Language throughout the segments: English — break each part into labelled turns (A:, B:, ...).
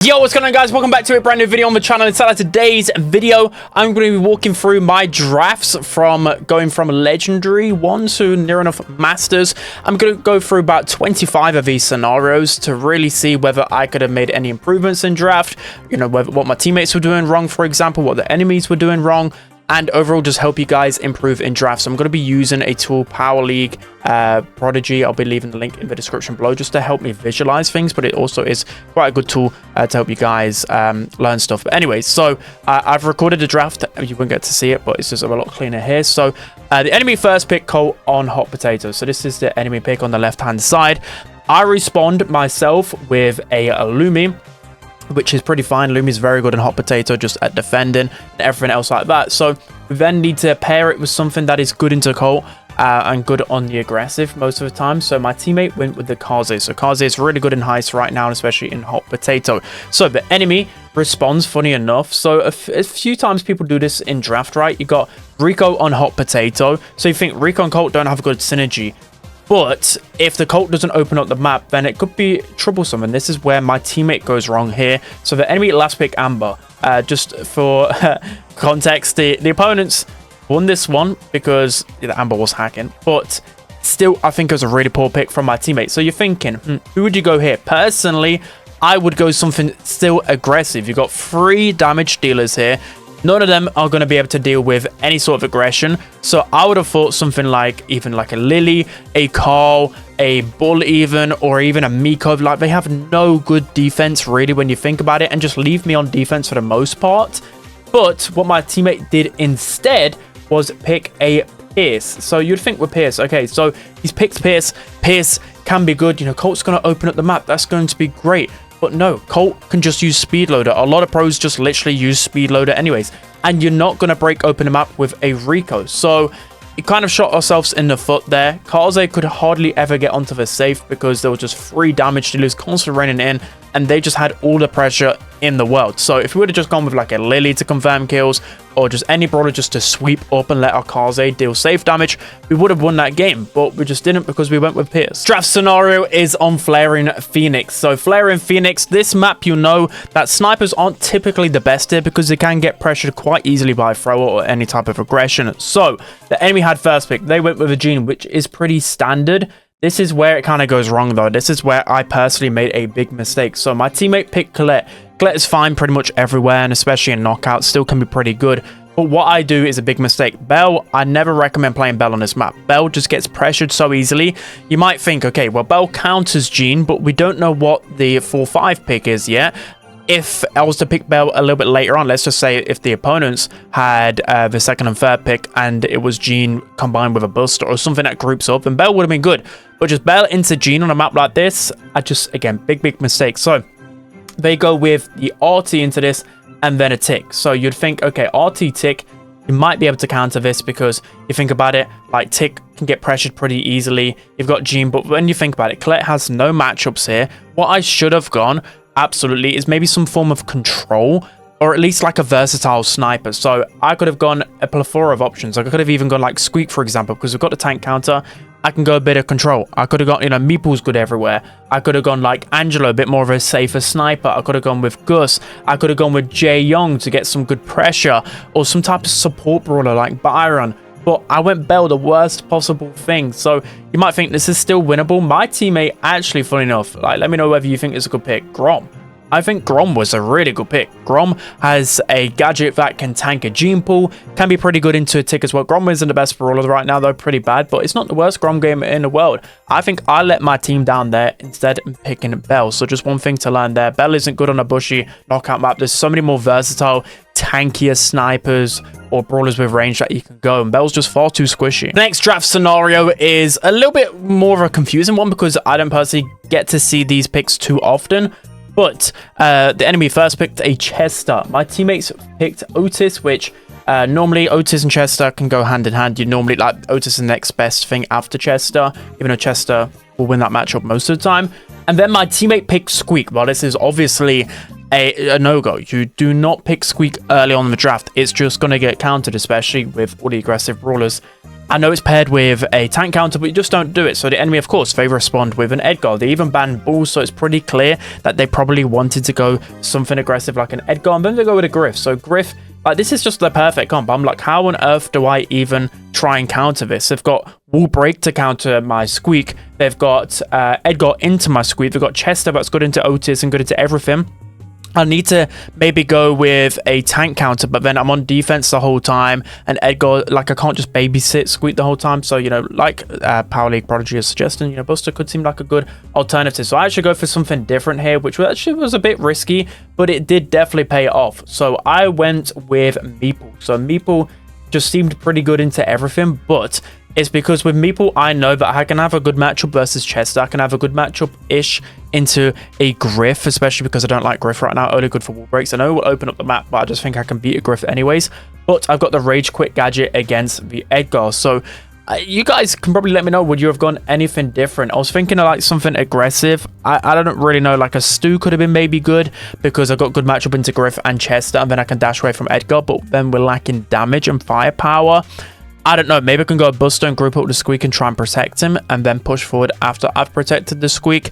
A: Yo, what's going on, guys? Welcome back to a brand new video on the channel. Inside of today's video, I'm going to be walking through my drafts from going from legendary 1 to near enough masters. I'm going to go through about 25 of these scenarios to really see whether I could have made any improvements in draft, you know, what my teammates were doing wrong, for example, what the enemies were doing wrong, and overall just help you guys improve in drafts. I'm going to be using a tool, Power League Prodigy. I'll be leaving the link in the description below just to help me visualize things, but it also is quite a good tool to help you guys learn stuff. But anyways, so I've recorded a draft. You won't get to see it, but it's just a lot cleaner here. So the enemy first pick Colt on Hot Potato. So this is the enemy pick on the left hand side. I respawned myself with a Lumi, which is pretty fine. Lumi's very good in Hot Potato, just at defending and everything else like that. So we then need to pair it with something that is good into Colt and good on the aggressive most of the time. So my teammate went with the Kaze. So Kaze is really good in Heist right now, especially in Hot Potato. So the enemy responds, funny enough. So a few times people do this in draft, right? You got Rico on Hot Potato. So you think Rico and Colt don't have good synergy. But if the Colt doesn't open up the map, then it could be troublesome. And this is where my teammate goes wrong here. So the enemy last pick Amber. Just for context, the opponents won this one because the Amber was hacking. But still, I think it was a really poor pick from my teammate. So you're thinking, who would you go here? Personally, I would go something still aggressive. You've got 3 damage dealers here. None of them are going to be able to deal with any sort of aggression. So I would have thought something like even like a Lily, a Carl, a Bull even, or even a Miko. Like, they have no good defense really when you think about it, and just leave me on defense for the most part. But what my teammate did instead was pick a Pierce. So you'd think with Pierce, okay, so he's picked Pierce. Pierce can be good. You know, Colt's going to open up the map. That's going to be great. But no, Colt can just use Speed Loader. A lot of pros just literally use Speed Loader anyways. And you're not going to break open a map with a Rico. So it kind of shot ourselves in the foot there. Kaze could hardly ever get onto the safe because there were just 3 damage dealers constantly raining in. And they just had all the pressure in the world. So if we would have just gone with like a Lily to confirm kills, or just any brawler just to sweep up and let our Kaze deal safe damage, we would have won that game. But we just didn't because we went with Pierce. Draft scenario is on Flaring Phoenix. So Flaring Phoenix, this map, you know that snipers aren't typically the best here because they can get pressured quite easily by a thrower or any type of aggression. So the enemy had first pick. They went with a Jean, which is pretty standard. This is where it kind of goes wrong, though. This is where I personally made a big mistake. So my teammate picked Colette. Colette is fine pretty much everywhere, and especially in knockouts, still can be pretty good. But what I do is a big mistake. Belle, I never recommend playing Belle on this map. Belle just gets pressured so easily. You might think, okay, well, Belle counters Jean, but we don't know what the 4-5 pick is yet. If I was to pick Belle a little bit later on, let's just say if the opponents had the 2nd and 3rd pick and it was Jean combined with a Buster or something that groups up, and Belle would have been good. But just Belle into Jean on a map like this, again, big mistake. So they go with the RT into this and then a tick. So you'd think, okay, RT tick, you might be able to counter this because you think about it, like tick can get pressured pretty easily. You've got Jean, but when you think about it, Colette has no matchups here. What I should have gone absolutely is maybe some form of control, or at least like a versatile sniper. So I could have gone a plethora of options. I could have even gone like Squeak, for example, because we've got the tank counter. I can go a bit of control. I could have got, you know, Meeple's good everywhere. I could have gone like Angelo, a bit more of a safer sniper. I could have gone with Gus. I could have gone with Jae Young to get some good pressure, or some type of support brawler like Byron. But I went Belle, the worst possible thing. So you might think this is still winnable. My teammate, actually, funny enough, like, let me know whether you think it's a good pick. Grom. I think Grom was a really good pick. Grom has a gadget that can tank a Gene Pool, can be pretty good into a tick as well. Grom isn't the best brawler right now, though, pretty bad, but it's not the worst Grom game in the world. I think I let my team down there instead of picking Belle. So just one thing to learn there. Belle isn't good on a bushy knockout map. There's so many more versatile, tankier snipers or brawlers with range that you can go, and Belle's just far too squishy. The next draft scenario is a little bit more of a confusing one because I don't personally get to see these picks too often. But the enemy first picked a Chester. My teammates picked Otis, which normally Otis and Chester can go hand in hand. You normally like Otis is the next best thing after Chester, even though Chester will win that matchup most of the time. And then my teammate picked Squeak. Well, this is obviously a no-go. You do not pick Squeak early on in the draft. It's just going to get countered, especially with all the aggressive brawlers. I know it's paired with a tank counter, but you just don't do it. So the enemy, of course, they respond with an Edgar. They even banned Brawl, so it's pretty clear that they probably wanted to go something aggressive like an Edgar, and then they go with a Griff. So Griff, like, this is just the perfect comp. I'm like, how on earth do I even try and counter this? They've got Wall Break to counter my Squeak. They've got Edgar into my Squeak. They've got Chester that's good into Otis and good into everything. I need to maybe go with a tank counter, but then I'm on defense the whole time, and Edgar, like, I can't just babysit Squeak the whole time. So, you know, like Power League Prodigy is suggesting, you know, Buster could seem like a good alternative. So I actually go for something different here, which actually was a bit risky, but it did definitely pay off. So I went with Meeple. So Meeple just seemed pretty good into everything, but it's because with Meeple, I know that I can have a good matchup versus Chester. I can have a good matchup-ish into a Griff, especially because I don't like Griff right now. Only good for wall breaks. I know it will open up the map, but I just think I can beat a Griff anyways. But I've got the Rage Quit gadget against the Edgar. So you guys can probably let me know, would you have gone anything different? I was thinking of like something aggressive. I don't really know, like a Stu could have been maybe good because I got good matchup into Griff and Chester, and then I can dash away from Edgar, but then we're lacking damage and firepower. I don't know, maybe I can go Buster and group up the Squeak and try and protect him and then push forward after I've protected the Squeak.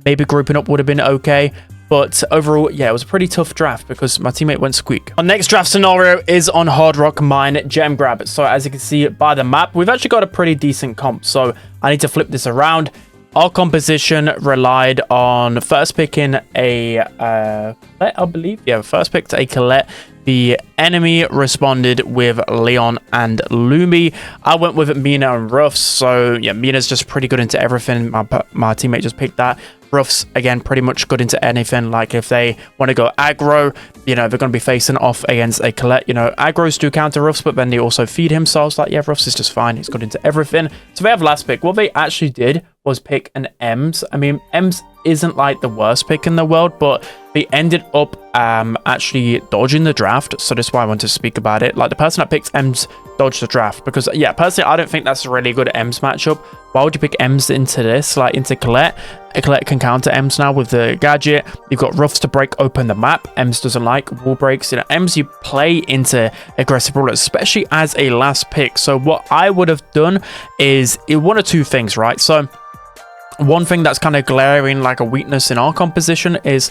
A: Maybe grouping up would have been okay. But overall, yeah, it was a pretty tough draft because my teammate went Squeak. Our next draft scenario is on Hard Rock Mine Gem Grab. So as you can see by the map, we've actually got a pretty decent comp. So I need to flip this around. Our composition relied on first picking a Colette, I believe. Yeah, first picked a Colette. The enemy responded with Leon and Lumi. I went with Mina and Ruffs. So yeah, Mina's just pretty good into everything. My teammate just picked that. Ruffs, again, pretty much good into anything. Like if they want to go aggro, you know, they're going to be facing off against a Colette. You know, aggros do counter Ruffs, but then they also feed him. So I was like, yeah, Ruffs is just fine. He's good into everything. So they have last pick. What they actually did was pick an Ems. I mean, Ems isn't like the worst pick in the world, but they ended up actually dodging the draft. So that's why I want to speak about it. Like the person that picked Ems dodged the draft because, yeah, personally, I don't think that's a really good Ems matchup. Why would you pick Ems into this, like into Colette? Colette can counter Ems now with the gadget. You've got Ruffs to break open the map. Ems doesn't like wall breaks. You know, Ems you play into aggressive brawlers, especially as a last pick. So what I would have done is one or two things, right? So one thing that's kind of glaring like a weakness in our composition is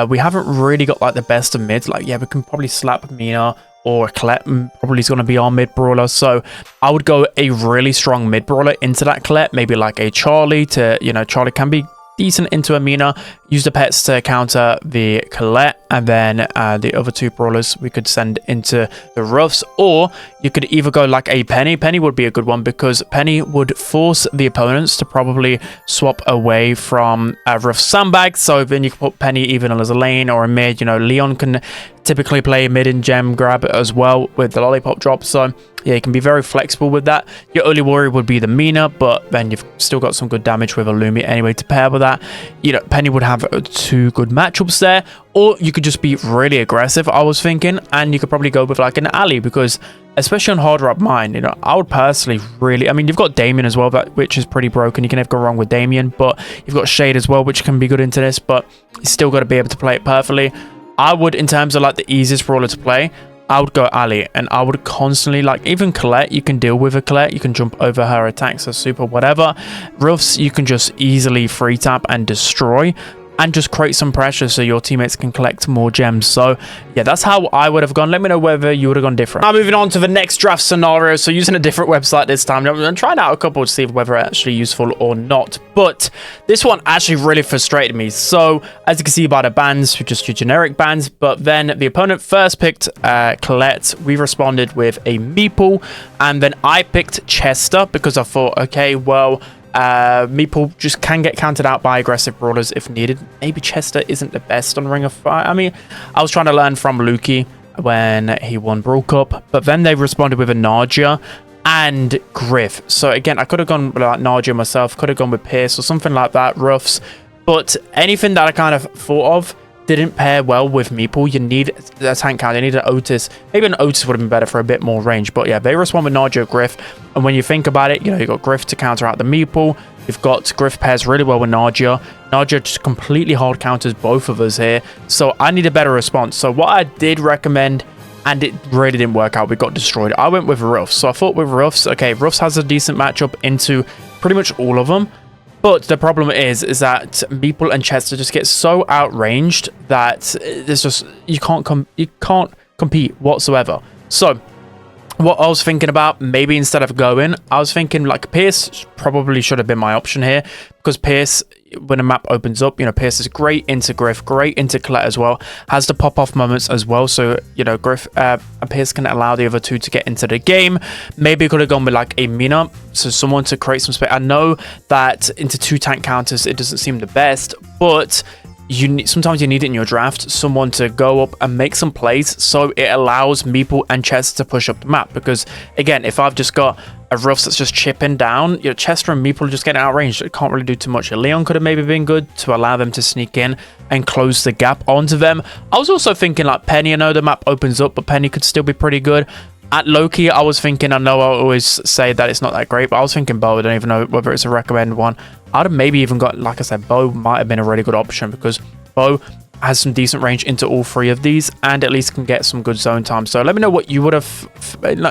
A: we haven't really got like the best of mids. Like, yeah, we can probably slap Mina or Colette probably is going to be our mid brawler. So I would go a really strong mid brawler into that Colette, maybe like a Charlie to, you know, Charlie can be decent into a Mina. Use the pets to counter the Colette, and then the other two brawlers we could send into the Ruffs, or you could either go like a Penny. Penny would be a good one because Penny would force the opponents to probably swap away from Ruff's sandbag. So then you can put Penny even as a lane or a mid. You know, Leon can typically play mid in gem grab as well with the lollipop drop. So yeah, you can be very flexible with that. Your only worry would be the Mina, but then you've still got some good damage with a Lumi anyway to pair with that. You know, Penny would have two good matchups there, or you could just be really aggressive, I was thinking, and you could probably go with like an Ali, because especially on Hard Rock Mine, you know, I would personally really, I mean, you've got Damien as well, which is pretty broken. You can never go wrong with Damien, but you've got Shade as well, which can be good into this, but you still got to be able to play it perfectly. I would, in terms of like the easiest brawler to play, I would go Ali, and I would constantly, like, even Colette, you can deal with a Colette, you can jump over her attacks or super whatever. Ruffs, you can just easily free tap and destroy, and just create some pressure so your teammates can collect more gems. So yeah, that's how I would have gone. Let me know whether you would have gone different. Now moving on to the next draft scenario. So using a different website this time. I'm trying out a couple to see whether it's actually useful or not. But this one actually really frustrated me. So as you can see by the bans, just your generic bans. But then the opponent first picked Colette. We responded with a Meeple. And then I picked Chester because I thought, okay, well, Meeple just can get counted out by aggressive brawlers if needed. Maybe Chester isn't the best on Ring of Fire. I mean, I was trying to learn from Lukey when he won Brawl Cup, but then they responded with a Nadia and Griff. So again, I could have gone with like Nadia myself, could have gone with Pierce or something like that, Ruffs, but anything that I kind of thought of didn't pair well with Meeple. You need a tank count, you need an Otis. Maybe an Otis would have been better for a bit more range, but yeah, they respond with Nadia Griff. And when you think about it, you know, you've got Griff to counter out the Meeple. You've got Griff pairs really well with Nadia. Nadia just completely hard counters both of us here. So I need a better response. So what I did recommend, and it really didn't work out. We got destroyed. I went with Ruffs. So I thought with Ruffs, okay, Ruffs has a decent matchup into pretty much all of them. But the problem is that Meeple and Chester just get so outranged that there's just you can't compete whatsoever. So what I was thinking about, maybe instead of going, I was thinking like Pierce probably should have been my option here, because Pierce, when a map opens up, you know, Pierce is great into Griff, great into Colette as well, has the pop-off moments as well, so, you know, Griff and Pierce can allow the other two to get into the game. Maybe could have gone with like a Mina, so someone to create some space. I know that into 2 tank counters, it doesn't seem the best, but sometimes you need it in your draft, someone to go up and make some plays, so it allows Meeple and Chester to push up the map. Because again, if I've just got a Ruffs that's just chipping down, you know, Chester and Meeple just getting outranged, it can't really do too much. Leon could have maybe been good to allow them to sneak in and close the gap onto them. I was also thinking like Penny. I know the map opens up, but Penny could still be pretty good. At Loki, I was thinking, I know I always say that it's not that great, but I was thinking Bo. I don't even know whether it's a recommended one. I'd have maybe even got, like I said, Bo might have been a really good option, because Bo has some decent range into all 3 of these and at least can get some good zone time. So let me know what you would have,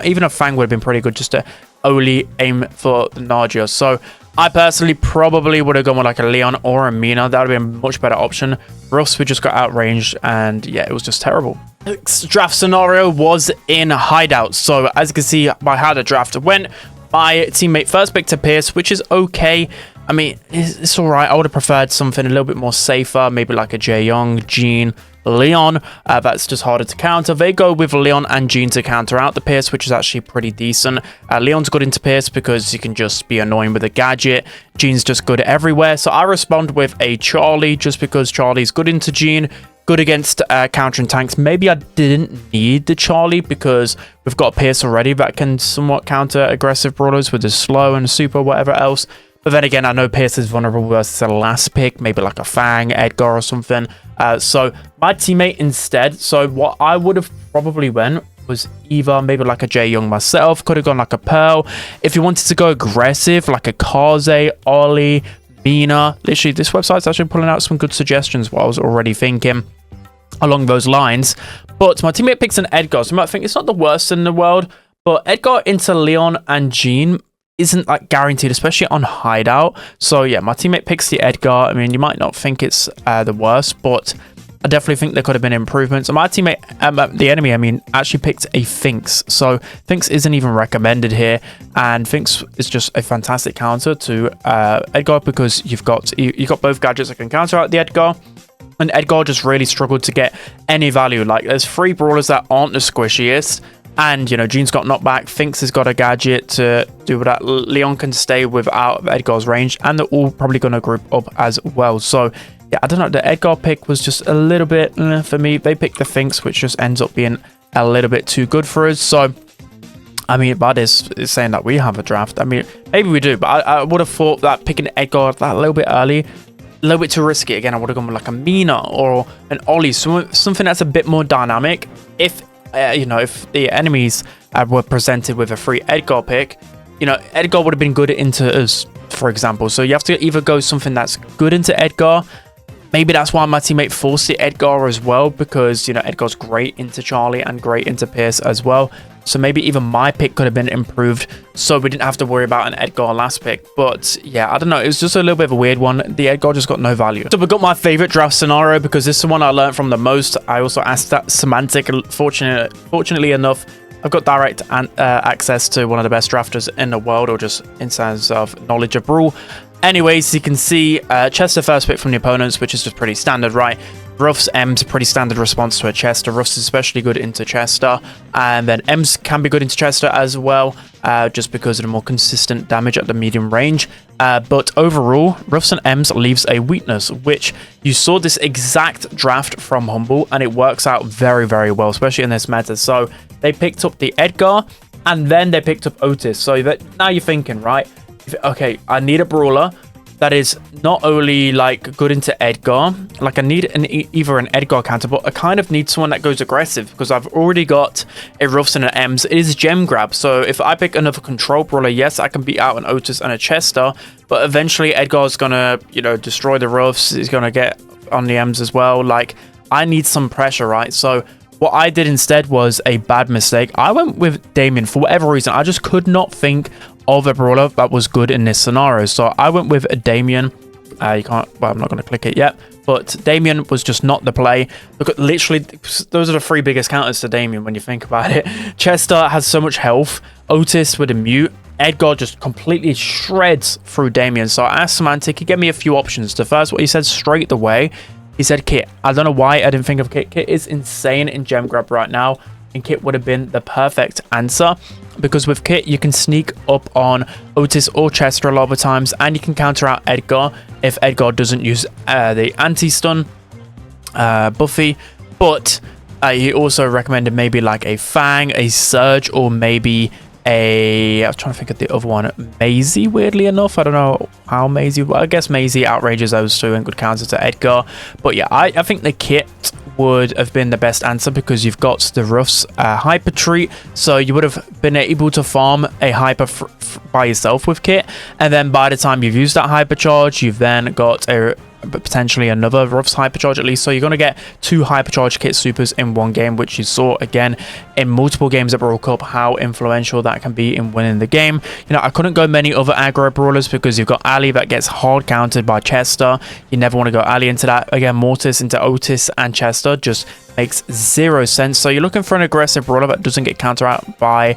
A: even a Fang would have been pretty good just to only aim for the Nagia. So I personally probably would have gone with like a Leon or a Mina. That would have been a much better option. Ruffs, we just got outranged, and yeah, it was just terrible. Next draft scenario was in Hideout. So as you can see by how the draft went, my teammate first picked a Pierce, which is okay. I mean, it's all right. I would have preferred something a little bit more safer, maybe like a Jae-Young, Jean, Leon. That's just harder to counter. They go with Leon and Jean to counter out the Pierce, which is actually pretty decent. Leon's good into Pierce because you can just be annoying with a gadget. Jean's just good everywhere. So I respond with a Charlie, just because Charlie's good into Jean, good against countering tanks. Maybe I didn't need the Charlie because we've got Pierce already that can somewhat counter aggressive brawlers with the slow and super whatever else. But then again, I know Pierce is vulnerable versus a last pick, maybe like a Fang, Edgar or something. So my teammate instead, so what I would have probably went was either maybe like a Jae-Young myself, could have gone like a Pearl. If you wanted to go aggressive, like a Kaze, Ollie, Mina. Literally, this website's actually pulling out some good suggestions, what I was already thinking along those lines. But my teammate picks an Edgar, so you might think it's not the worst in the world, but Edgar into Leon and Jean isn't like guaranteed, especially on Hideout. So yeah, my teammate picks the Edgar. I mean, you might not think it's the worst, but I definitely think there could have been improvements. And my teammate, the enemy, I mean, actually picked a Finks. So Finks isn't even recommended here, and Finks is just a fantastic counter to Edgar, because you've got both gadgets that can counter out the Edgar. And Edgar just really struggled to get any value. Like, there's 3 brawlers that aren't the squishiest. And, you know, Jean's got knockback. Finks has got a gadget to do that. Leon can stay without Edgar's range. And they're all probably going to group up as well. So, yeah, I don't know. The Edgar pick was just a little bit for me. They picked the Finks, which just ends up being a little bit too good for us. So, I mean, Bad is saying that we have a draft. I mean, maybe we do. But I would have thought that picking Edgar that a little bit early, a little bit too risky. Again, I would have gone with like a Mina or an Ollie. Something that's a bit more dynamic. If you know, if the enemies were presented with a free Edgar pick, you know, Edgar would have been good into us, for example. So you have to either go something that's good into Edgar. Maybe that's why my teammate forced the Edgar as well, because, you know, Edgar's great into Charlie and great into Pierce as well. So maybe even my pick could have been improved, so we didn't have to worry about an Edgar last pick. But yeah, I don't know. It was just a little bit of a weird one. The Edgar just got no value. So we got my favorite draft scenario, because this is the one I learned from the most. I also asked that Semantic. Fortunately enough, I've got direct access to one of the best drafters in the world, or just in terms of knowledge of Brawl. Anyways, you can see Chester first pick from the opponents, which is just pretty standard, right? Ruffs, Ems, pretty standard response to a Chester. Ruffs is especially good into Chester, and then Ems can be good into Chester as well, just because of the more consistent damage at the medium range. But overall, Ruffs and Ems leaves a weakness, which you saw this exact draft from Humble, and it works out very, very well, especially in this meta. So they picked up the Edgar, and then they picked up Otis. So that now you're thinking, right? Okay, I need a brawler that is not only like good into Edgar, like I need either an Edgar counter, but I kind of need someone that goes aggressive, because I've already got a Ruffs and an Ems. It is gem grab, so if I pick another control brawler, yes, I can beat out an Otis and a Chester, but eventually Edgar's gonna, you know, destroy the Ruffs. He's gonna get on the Ems as well. Like, I need some pressure, right? So what I did instead was a bad mistake. I went with Damien for whatever reason. I just could not think of a brawler that was good in this scenario. So I went with a Damien. You can't, well, I'm not going to click it yet. But Damien was just not the play. Look at literally, those are the 3 biggest counters to Damien when you think about it. Chester has so much health. Otis with a mute. Edgar just completely shreds through Damien. So I asked Semantic, he gave me a few options. The first, what he said straight away, he said Kit. I don't know why I didn't think of Kit. Kit is insane in gem grab right now. And Kit would have been the perfect answer. Because with Kit, you can sneak up on Otis or Chester a lot of the times. And you can counter out Edgar if Edgar doesn't use the anti-stun Buffy. But he also recommended maybe like a Fang, a Surge, or maybe I was trying to think of the other one. Maisie, weirdly enough. I don't know how Maisie... Well, I guess Maisie outrages those two and good counter to Edgar. But yeah, I think the Kit would have been the best answer because you've got the Ruff's Hyper Treat. So you would have been able to farm a Hyper by yourself with Kit. And then by the time you've used that Hypercharge, you've then got a... potentially another Ruff's Hypercharge at least. So you're going to get 2 Hypercharge Kit Supers in one game, which you saw again in multiple games at Brawl Cup, how influential that can be in winning the game. You know, I couldn't go many other aggro brawlers because you've got Ali that gets hard countered by Chester. You never want to go Ali into that. Again, Mortis into Otis and Chester just makes 0 sense. So you're looking for an aggressive brawler that doesn't get countered out by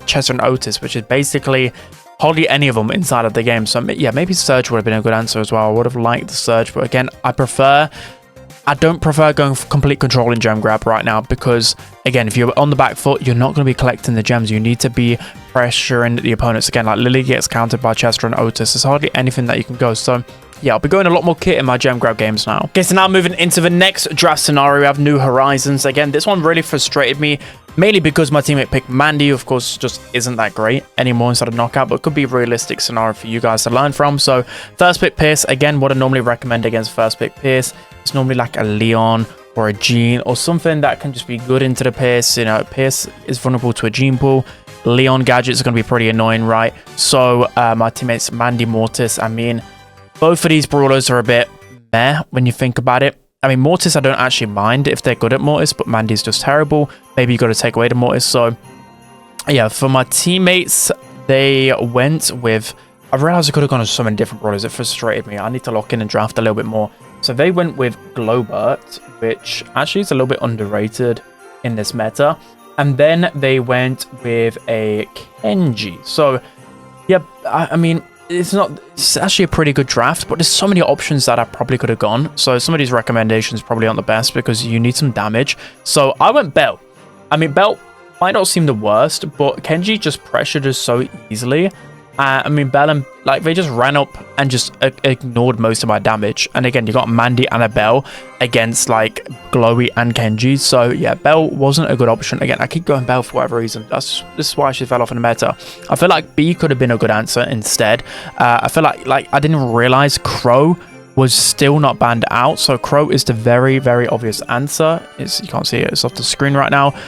A: Chester and Otis, which is basically hardly any of them inside of the game. So yeah, maybe Surge would have been a good answer as well. I would have liked the Surge, but again, I don't prefer going for complete control in gem grab right now because again, if you're on the back foot, you're not going to be collecting the gems. You need to be pressuring the opponents. Again, like Lily gets countered by Chester and Otis. There's hardly anything that you can go. So yeah, I'll be going a lot more Kit in my gem grab games now. Okay, so now moving into the next draft scenario, we have New Horizons. Again, this one really frustrated me, mainly because my teammate picked Mandy, of course, just isn't that great anymore inside of Knockout, but it could be a realistic scenario for you guys to learn from. So first pick Pierce, again, what I normally recommend against first pick Pierce, it's normally like a Leon or a Jean or something that can just be good into the Pierce. You know, Pierce is vulnerable to a Jean pool. Leon gadgets are going to be pretty annoying, right? So my teammates Mandy, Mortis, I mean, both of these brawlers are a bit meh when you think about it. I mean, Mortis, I don't actually mind if they're good at Mortis, but Mandy's just terrible. Maybe you got to take away the Mortis. So, yeah, for my teammates, they went with... I realized I could have gone to so many different brawlers. It frustrated me. I need to lock in and draft a little bit more. So they went with Glowbert, which actually is a little bit underrated in this meta. And then they went with a Kenji. So, yeah, I mean... It's actually a pretty good draft, but there's so many options that I probably could have gone. So some of these recommendations probably aren't the best because you need some damage. So I went Bell. I mean, Bell might not seem the worst, but Kenji just pressured us so easily. I mean, Bell and like they just ran up and just ignored most of my damage. And again, you got Mandy and a Bell against like Glowy and Kenji. So yeah, Bell wasn't a good option. Again, I keep going Bell for whatever reason. This is why she fell off in the meta. I feel like B could have been a good answer instead. I feel like I didn't realize Crow was still not banned out. So Crow is the very, very obvious answer. You can't see it. It's off the screen right now.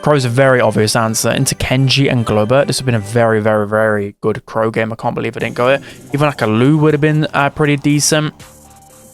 A: Crow's a very obvious answer. Into Kenji and Globert. This would have been a very, very, very good Crow game. I can't believe I didn't go it. Even like a Lou would have been pretty decent.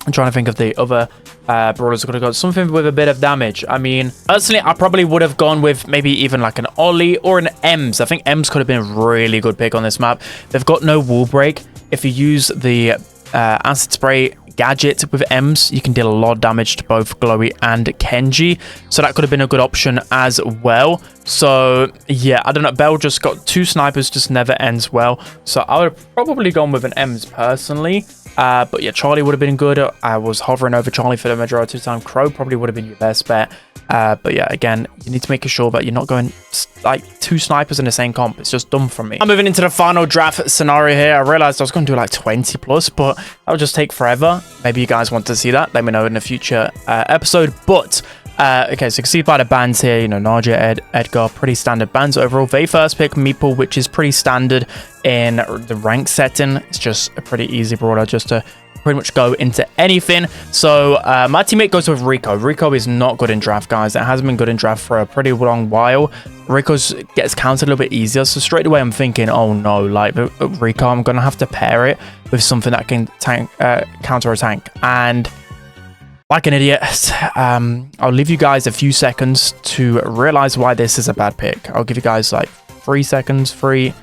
A: I'm trying to think of the other brawlers could have got something with a bit of damage. I mean, personally, I probably would have gone with maybe even like an Ollie or an Ems. I think Ems could have been a really good pick on this map. They've got no wall break. If you use the acid spray gadget with Ems, you can deal a lot of damage to both Glowy and Kenji, so that could have been a good option as well. So yeah, I don't know, Bell just got 2 snipers, just never ends well, so I would have probably gone with an Ems personally. But yeah, Charlie would have been good. I was hovering over Charlie for the majority of the time. Crow probably would have been your best bet. But yeah, again, you need to make sure that you're not going like 2 snipers in the same comp. It's just dumb from me. I'm moving into the final draft scenario here. I realized I was going to do like 20 plus, but that would just take forever. Maybe you guys want to see that. Let me know in a future episode. But okay, so you can see by the bands here, you know, Naja, Edgar, pretty standard bands overall. They first pick Meeple, which is pretty standard in the rank setting. It's just a pretty easy brawler just to pretty much go into anything. So my teammate goes with Rico. Rico is not good in draft, guys. It hasn't been good in draft for a pretty long while. Rico gets counted a little bit easier, so straight away I'm thinking, oh no, like Rico, I'm gonna have to pair it with something that can tank counter a tank. And like an idiot. I'll leave you guys a few seconds to realize why this is a bad pick. I'll give you guys like 3 seconds. 3,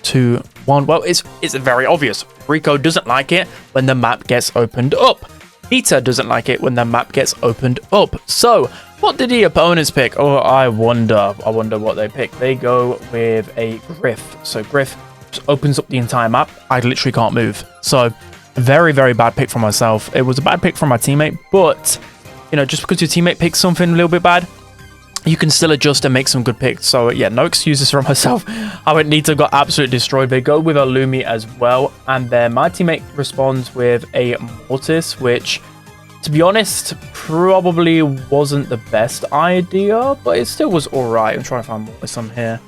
A: 2, 1. Well, it's very obvious. Rico doesn't like it when the map gets opened up. Peter doesn't like it when the map gets opened up. So, what did the opponents pick? Oh, I wonder what they pick. They go with a Griff. So Griff just opens up the entire map. I literally can't move. So, very, very bad pick for myself. It was a bad pick from my teammate, but, you know, just because your teammate picks something a little bit bad, you can still adjust and make some good picks. So, yeah, no excuses for myself. I would need to have got absolutely destroyed. They go with a Lumi as well. And then my teammate responds with a Mortis, which, to be honest, probably wasn't the best idea, but it still was all right. I'm trying to find Mortis on here.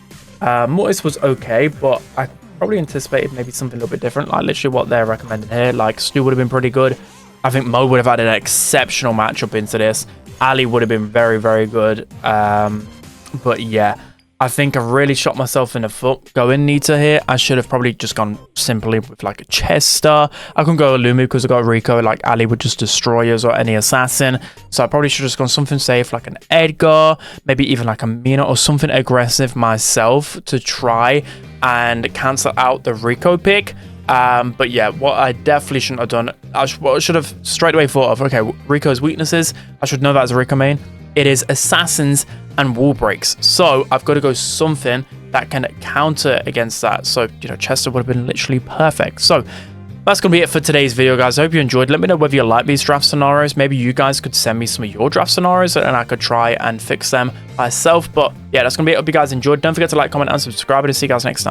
A: Mortis was okay, but I probably anticipated maybe something a little bit different, like literally what they're recommending here. Like Stu would have been pretty good. I think Mo would have had an exceptional matchup into this. Ali would have been very, very good. But yeah, I think I really shot myself in the foot going Nita here. I should have probably just gone simply with like a Chester. I couldn't go Lumi because I got Rico. Like Ali would just destroy us or any assassin. So I probably should have just gone something safe like an Edgar, maybe even like a Mina or something aggressive myself to try and cancel out the Rico pick. But yeah, what I definitely shouldn't have done, what I should have straight away thought of, okay, Rico's weaknesses, I should know that as a Rico main. It is assassins and wall breaks. So I've got to go something that can counter against that. So, you know, Chester would have been literally perfect. So that's going to be it for today's video, guys. I hope you enjoyed. Let me know whether you like these draft scenarios. Maybe you guys could send me some of your draft scenarios and I could try and fix them myself. But yeah, that's going to be it. I hope you guys enjoyed. Don't forget to like, comment, and subscribe. And I'll see you guys next time.